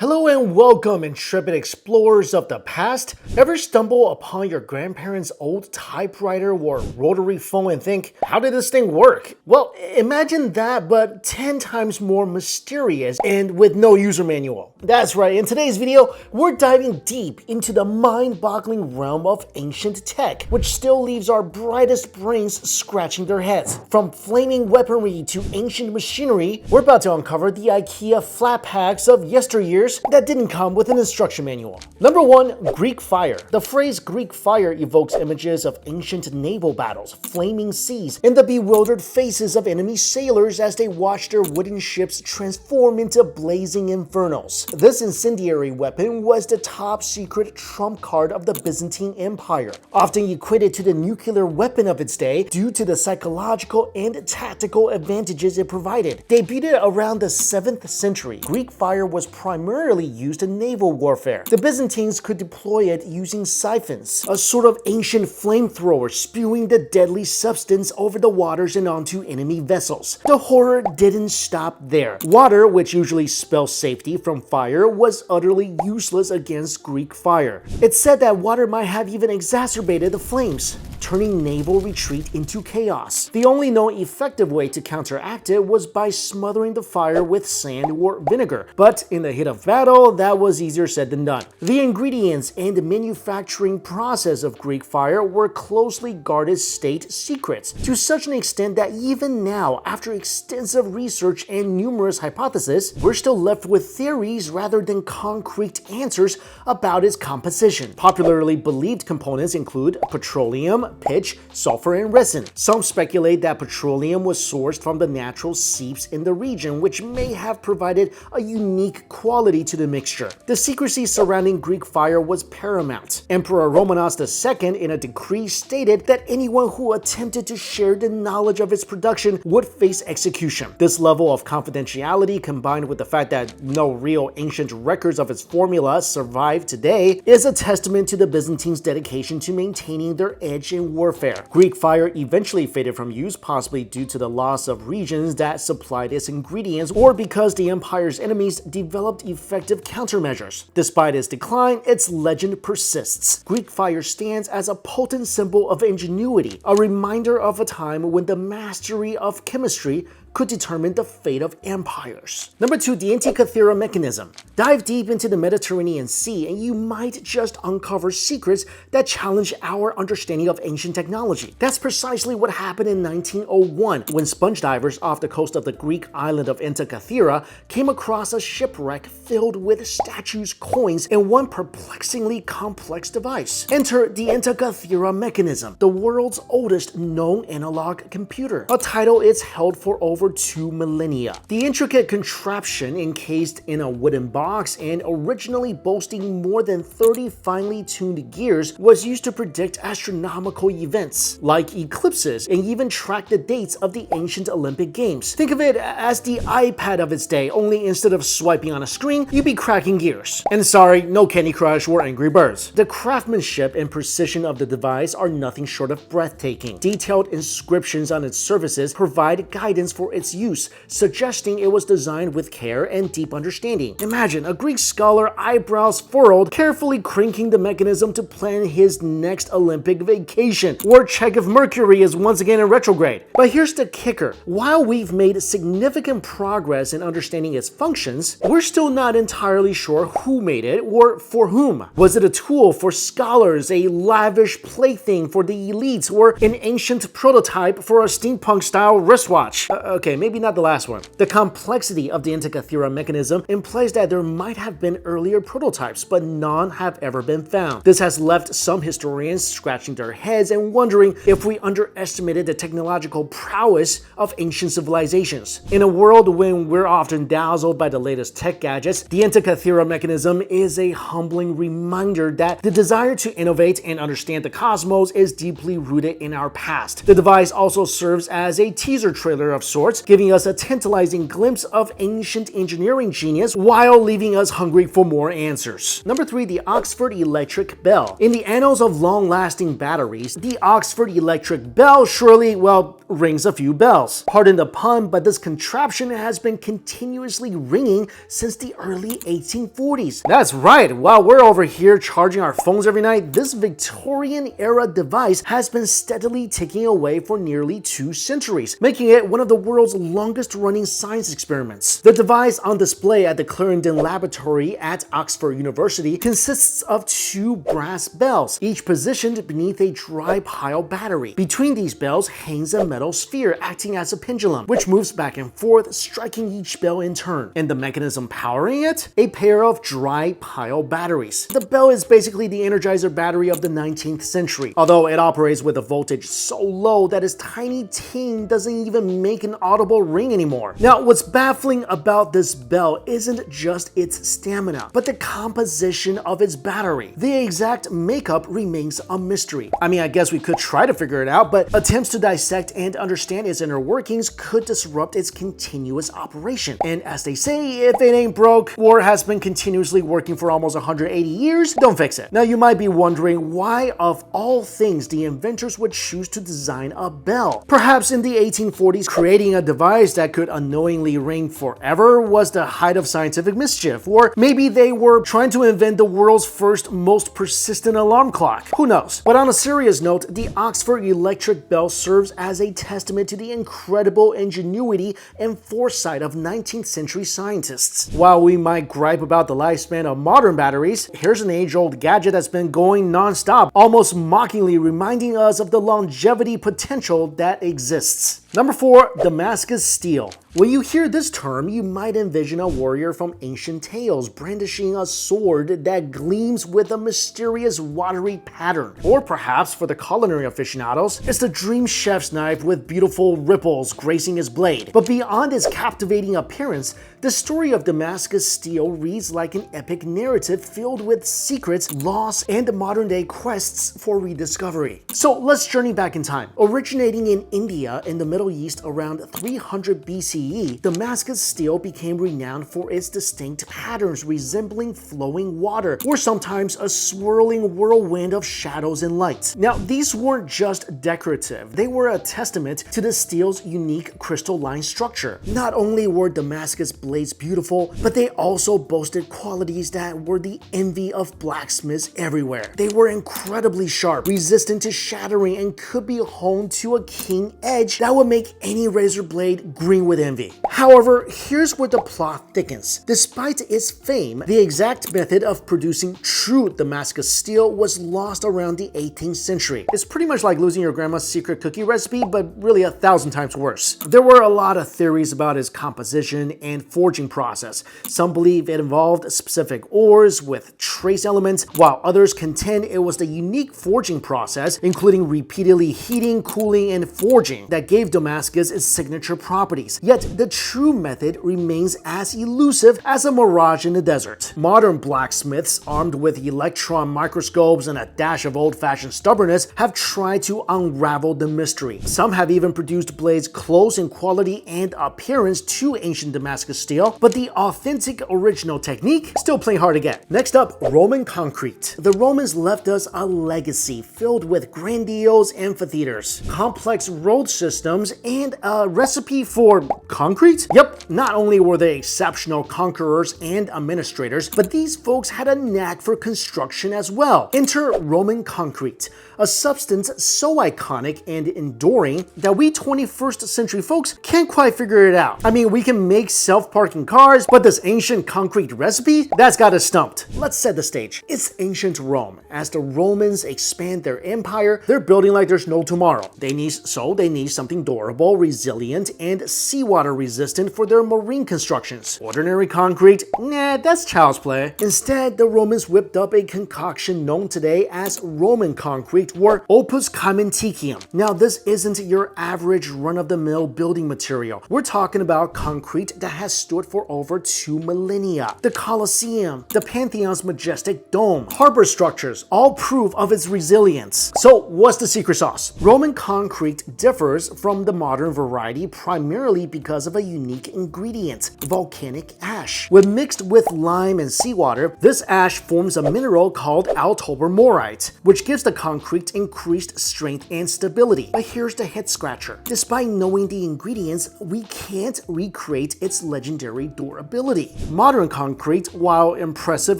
Hello and welcome, intrepid explorers of the past. Ever stumble upon your grandparents' old typewriter or rotary phone and think, how did this thing work? Well, imagine that, but 10 times more mysterious and with no user manual. That's right, in today's video, we're diving deep into the mind-boggling realm of ancient tech, which still leaves our brightest brains scratching their heads. From flaming weaponry to ancient machinery, we're about to uncover the IKEA flat packs of yesteryears that didn't come with an instruction manual. Number 1, Greek fire. The phrase Greek fire evokes images of ancient naval battles, flaming seas, and the bewildered faces of enemy sailors as they watch their wooden ships transform into blazing infernos. This incendiary weapon was the top secret trump card of the Byzantine Empire, often equated to the nuclear weapon of its day due to the psychological and tactical advantages it provided. Debuted around the 7th century, Greek fire was primarily used in naval warfare. The Byzantines could deploy it using siphons, a sort of ancient flamethrower spewing the deadly substance over the waters and onto enemy vessels. The horror didn't stop there. Water, which usually spells safety from fire, was utterly useless against Greek fire. It's said that water might have even exacerbated the flames, turning naval retreat into chaos. The only known effective way to counteract it was by smothering the fire with sand or vinegar, but in the heat of battle, that was easier said than done. The ingredients and manufacturing process of Greek fire were closely guarded state secrets, to such an extent that even now, after extensive research and numerous hypotheses, we're still left with theories rather than concrete answers about its composition. Popularly believed components include petroleum, pitch, sulfur, and resin. Some speculate that petroleum was sourced from the natural seeps in the region, which may have provided a unique quality to the mixture. The secrecy surrounding Greek fire was paramount. Emperor Romanos II, in a decree, stated that anyone who attempted to share the knowledge of its production would face execution. This level of confidentiality, combined with the fact that no real ancient records of its formula survive today, is a testament to the Byzantines' dedication to maintaining their edge in warfare. Greek fire eventually faded from use, possibly due to the loss of regions that supplied its ingredients or because the empire's enemies developed effective countermeasures. Despite its decline, its legend persists. Greek fire stands as a potent symbol of ingenuity, a reminder of a time when the mastery of chemistry could determine the fate of empires. Number 2, the Antikythera Mechanism. Dive deep into the Mediterranean Sea and you might just uncover secrets that challenge our understanding of ancient technology. That's precisely what happened in 1901 when sponge divers off the coast of the Greek island of Antikythera came across a shipwreck filled with statues, coins, and one perplexingly complex device. Enter the Antikythera Mechanism, the world's oldest known analog computer, a title it's held for over 2 millennia. The intricate contraption, encased in a wooden box and originally boasting more than 30 finely tuned gears, was used to predict astronomical events like eclipses and even track the dates of the ancient Olympic Games. Think of it as the iPad of its day, only instead of swiping on a screen, you'd be cracking gears. And sorry, no Candy Crush or Angry Birds. The craftsmanship and precision of the device are nothing short of breathtaking. Detailed inscriptions on its surfaces provide guidance for its use, suggesting it was designed with care and deep understanding. Imagine a Greek scholar, eyebrows furrowed, carefully cranking the mechanism to plan his next Olympic vacation, or check if Mercury is once again in retrograde. But here's the kicker. While we've made significant progress in understanding its functions, we're still not entirely sure who made it or for whom. Was it a tool for scholars, a lavish plaything for the elites, or an ancient prototype for a steampunk-style wristwatch? Okay, maybe not the last one. The complexity of the Antikythera Mechanism implies that there might have been earlier prototypes, but none have ever been found. This has left some historians scratching their heads and wondering if we underestimated the technological prowess of ancient civilizations. In a world when we're often dazzled by the latest tech gadgets, the Antikythera Mechanism is a humbling reminder that the desire to innovate and understand the cosmos is deeply rooted in our past. The device also serves as a teaser trailer of sorts, giving us a tantalizing glimpse of ancient engineering genius while leaving us hungry for more answers. Number 3, the Oxford Electric Bell. In the annals of long-lasting batteries, the Oxford Electric Bell surely, well, rings a few bells. Pardon the pun, but this contraption has been continuously ringing since the early 1840s. That's right, while we're over here charging our phones every night, this Victorian-era device has been steadily ticking away for nearly 2 centuries, making it one of the world's longest-running science experiments. The device on display at the Clarendon Laboratory at Oxford University consists of 2 brass bells, each positioned beneath a dry pile battery. Between these bells hangs a metal sphere acting as a pendulum, which moves back and forth, striking each bell in turn. And the mechanism powering it? A pair of dry pile batteries. The bell is basically the Energizer battery of the 19th century, although it operates with a voltage so low that its tiny ting doesn't even make an audible ring anymore. Now, what's baffling about this bell isn't just its stamina, but the composition of its battery. The exact makeup remains a mystery. I mean, I guess we could try to figure it out, but attempts to dissect and understand its inner workings could disrupt its continuous operation. And as they say, if it ain't broke or has been continuously working for almost 180 years, don't fix it. Now, you might be wondering why, of all things, the inventors would choose to design a bell. Perhaps in the 1840s, creating a device that could unknowingly ring forever was the height of scientific mischief, or maybe they were trying to invent the world's first, most persistent alarm clock. Who knows? But on a serious note, the Oxford electric bell serves as a testament to the incredible ingenuity and foresight of 19th century scientists. While we might gripe about the lifespan of modern batteries, here's an age-old gadget that's been going non-stop, almost mockingly reminding us of the longevity potential that exists. Number 4, Damascus Steel. When you hear this term, you might envision a warrior from ancient tales brandishing a sword that gleams with a mysterious watery pattern. Or perhaps, for the culinary aficionados, it's the dream chef's knife with beautiful ripples gracing his blade. But beyond its captivating appearance, the story of Damascus Steel reads like an epic narrative filled with secrets, loss, and modern-day quests for rediscovery. So let's journey back in time. Originating in India in the Middle East around 300 BCE, Damascus steel became renowned for its distinct patterns resembling flowing water, or sometimes a swirling whirlwind of shadows and light. Now, these weren't just decorative, they were a testament to the steel's unique crystalline structure. Not only were Damascus blades beautiful, but they also boasted qualities that were the envy of blacksmiths everywhere. They were incredibly sharp, resistant to shattering, and could be honed to a keen edge that would make any razor blade green with envy. However, here's where the plot thickens. Despite its fame, the exact method of producing true Damascus steel was lost around the 18th century. It's pretty much like losing your grandma's secret cookie recipe, but really 1,000 times worse. There were a lot of theories about its composition and forging process. Some believe it involved specific ores with trace elements, while others contend it was the unique forging process, including repeatedly heating, cooling, and forging, that gave Damascus its signature properties. Yet the true method remains as elusive as a mirage in the desert. Modern blacksmiths, armed with electron microscopes and a dash of old-fashioned stubbornness, have tried to unravel the mystery. Some have even produced blades close in quality and appearance to ancient Damascus steel, but the authentic original technique still plenty hard to get. Next up, Roman concrete. The Romans left us a legacy filled with grandiose amphitheaters, complex road systems, and a recipe for concrete? Yep, not only were they exceptional conquerors and administrators, but these folks had a knack for construction as well. Enter Roman concrete, a substance so iconic and enduring that we 21st century folks can't quite figure it out. I mean, we can make self-parking cars, but this ancient concrete recipe? That's got us stumped. Let's set the stage. It's ancient Rome. As the Romans expand their empire, they're building like there's no tomorrow. They need something durable, resilient, and seawater resistant for their marine constructions. Ordinary concrete? Nah, that's child's play. Instead, the Romans whipped up a concoction known today as Roman concrete, or opus caementicium. Now, this isn't your average run-of-the-mill building material. We're talking about concrete that has stood for over 2 millennia. The Colosseum, the Pantheon's majestic dome, harbor structures, all prove of its resilience. So, what's the secret sauce? Roman concrete differs from the modern variety primarily because because of a unique ingredient, volcanic ash. When mixed with lime and seawater, this ash forms a mineral called altobermorite, which gives the concrete increased strength and stability. But here's the head scratcher. Despite knowing the ingredients, we can't recreate its legendary durability. Modern concrete, while impressive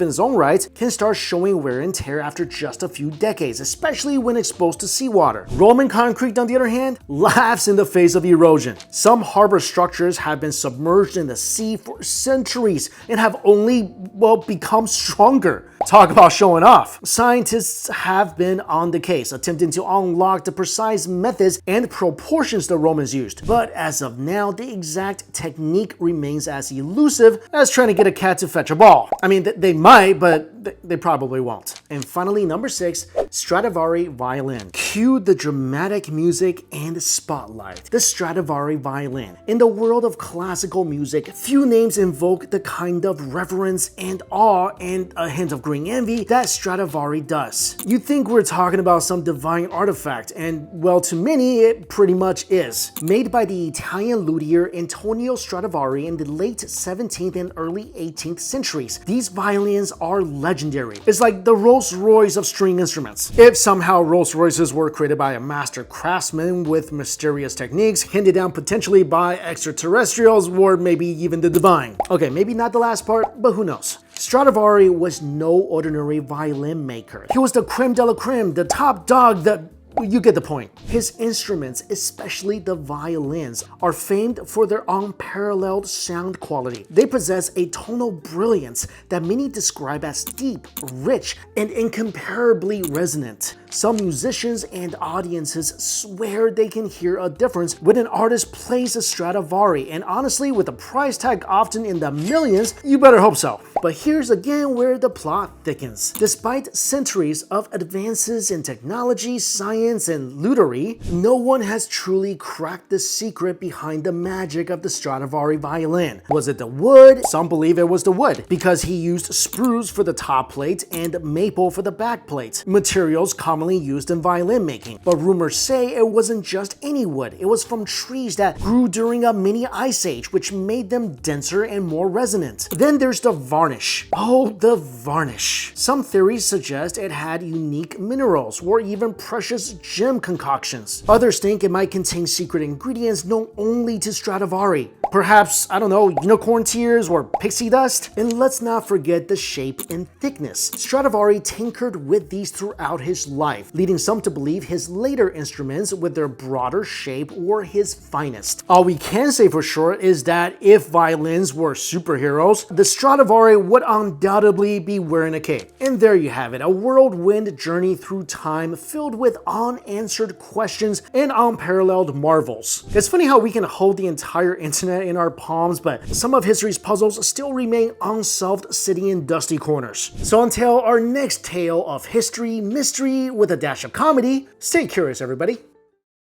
in its own right, can start showing wear and tear after just a few decades, especially when exposed to seawater. Roman concrete, on the other hand, laughs in the face of erosion. Some harbor structures have been submerged in the sea for centuries and have only, well, become stronger. Talk about showing off. Scientists have been on the case, attempting to unlock the precise methods and proportions the Romans used. But as of now, the exact technique remains as elusive as trying to get a cat to fetch a ball. I mean, they might, but they probably won't. And finally, number 6, Stradivari Violin. Cue the dramatic music and spotlight. The Stradivari Violin. In the world of classical music, few names invoke the kind of reverence and awe and a hint of green envy that Stradivari does. You'd think we're talking about some divine artifact, and well, to many, it pretty much is. Made by the Italian luthier Antonio Stradivari in the late 17th and early 18th centuries, these violins are legendary. It's like the Rolls-Royce of string instruments. If somehow Rolls-Royces were created by a master craftsman with mysterious techniques handed down potentially by extraterrestrials or maybe even the divine. Okay, maybe not the last part, but who knows. Stradivari was no ordinary violin maker. He was the creme de la creme, the top dog, you get the point. His instruments, especially the violins, are famed for their unparalleled sound quality. They possess a tonal brilliance that many describe as deep, rich, and incomparably resonant. Some musicians and audiences swear they can hear a difference when an artist plays a Stradivari, and honestly, with a price tag often in the millions, you better hope so. But here's again where the plot thickens. Despite centuries of advances in technology, science, and lutherie, no one has truly cracked the secret behind the magic of the Stradivari violin. Was it the wood? Some believe it was the wood, because he used spruce for the top plate and maple for the back plate, materials commonly used in violin making. But rumors say it wasn't just any wood, it was from trees that grew during a mini ice age, which made them denser and more resonant. Then there's the varnish. Oh, the varnish. Some theories suggest it had unique minerals or even precious gem concoctions. Others think it might contain secret ingredients known only to Stradivari. Perhaps, I don't know, unicorn tears or pixie dust? And let's not forget the shape and thickness. Stradivari tinkered with these throughout his life, leading some to believe his later instruments with their broader shape were his finest. All we can say for sure is that if violins were superheroes, the Stradivari would undoubtedly be wearing a cape. And there you have it, a whirlwind journey through time filled with unanswered questions and unparalleled marvels. It's funny how we can hold the entire internet in our palms, but some of history's puzzles still remain unsolved, sitting in dusty corners. So until our next tale of history, mystery with a dash of comedy, stay curious, everybody.